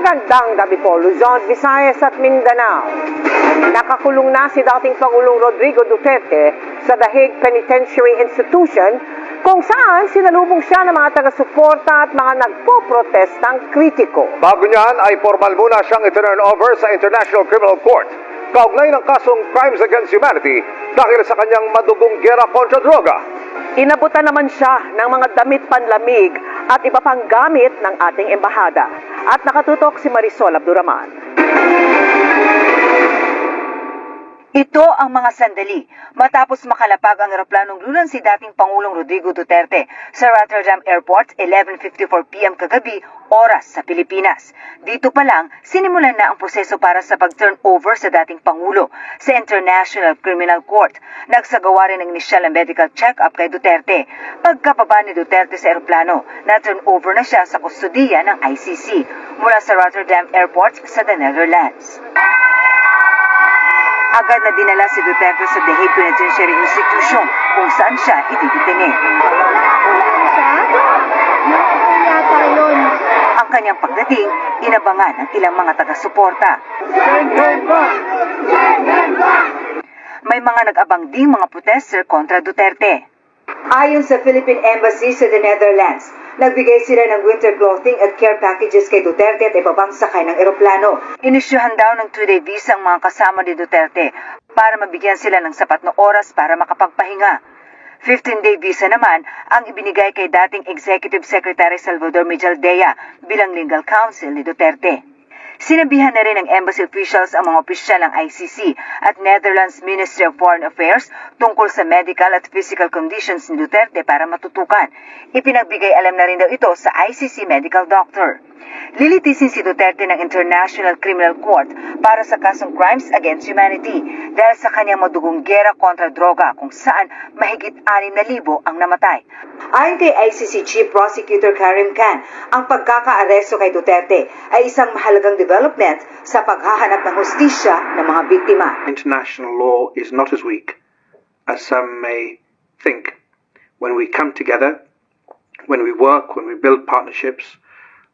Magandang gabi po, Luzon, Visayas at Mindanao. Nakakulong na si dating Pangulong Rodrigo Duterte sa The Hague Penitentiary Institution kung saan sinalubong siya ng mga taga-suporta at mga nagpo-protestang kritiko. Bago niyan ay formal muna siyang i-turn over sa International Criminal Court kaugnay ng kasong Crimes Against Humanity dahil sa kanyang madugong gera kontra droga. Inabutan naman siya ng mga damit panlamig at iba pang gamit ng ating embahada. At nakatutok si Marisol Abduraman. Ito ang mga sandali matapos makalapag ang eroplanong lunan si dating Pangulong Rodrigo Duterte sa Rotterdam Airport 11:54 p.m. kagabi, oras sa Pilipinas. Dito pa lang, sinimulan na ang proseso para sa pag-turn over sa dating Pangulo sa International Criminal Court. Nagsagawa rin ng inisyal na medical check-up kay Duterte. Pagkababa ni Duterte sa eroplano, na-turn over na siya sa kustudiya ng ICC mula sa Rotterdam Airport sa the Netherlands. Agad na dinala si Duterte sa The Hague Penitentiary Institution kung saan siya ididetine. Ang kanyang pagdating, inabangan ng ilang mga taga-suporta. May mga nag-abang ding mga protester kontra Duterte. Ayon sa Philippine Embassy sa the Netherlands, nagbigay sila ng winter clothing at care packages kay Duterte at ibabang sakay ng eroplano. Inisyuhan daw ng 2-day visa ang mga kasama ni Duterte para mabigyan sila ng sapat na oras para makapagpahinga. 15-day visa naman ang ibinigay kay dating Executive Secretary Salvador Mijaldea bilang legal counsel ni Duterte. Sinabihan na rin ng embassy officials ang mga opisyal ng ICC at Netherlands Ministry of Foreign Affairs tungkol sa medical at physical conditions ni Duterte para matutukan. Ipinagbigay alam na rin daw ito sa ICC medical doctor. Lilitisin si Duterte ng International Criminal Court para sa kasong Crimes Against Humanity dahil sa kanyang madugong gera kontra droga kung saan mahigit 6,000 ang namatay. Ayon kay ICC Chief Prosecutor Karim Khan, ang pagkakaaresto kay Duterte ay isang mahalagang development sa paghahanap ng hustisya ng mga biktima. International law is not as weak as some may think. When we come together, when we work, when we build partnerships,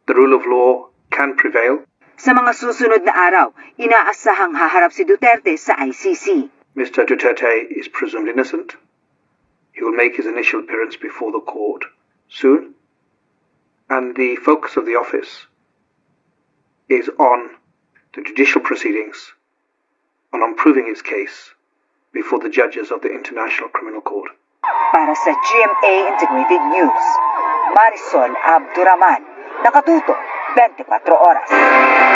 the rule of law can prevail. Sa mga susunod na araw, inaasahang haharap si Duterte sa ICC. Mr. Duterte is presumed innocent. He will make his initial appearance before the court soon. And the focus of the office is on the judicial proceedings, on proving his case before the judges of the International Criminal Court. Para sa GMA Integrated News, Marisol Abduraman, nakatuto 24 oras.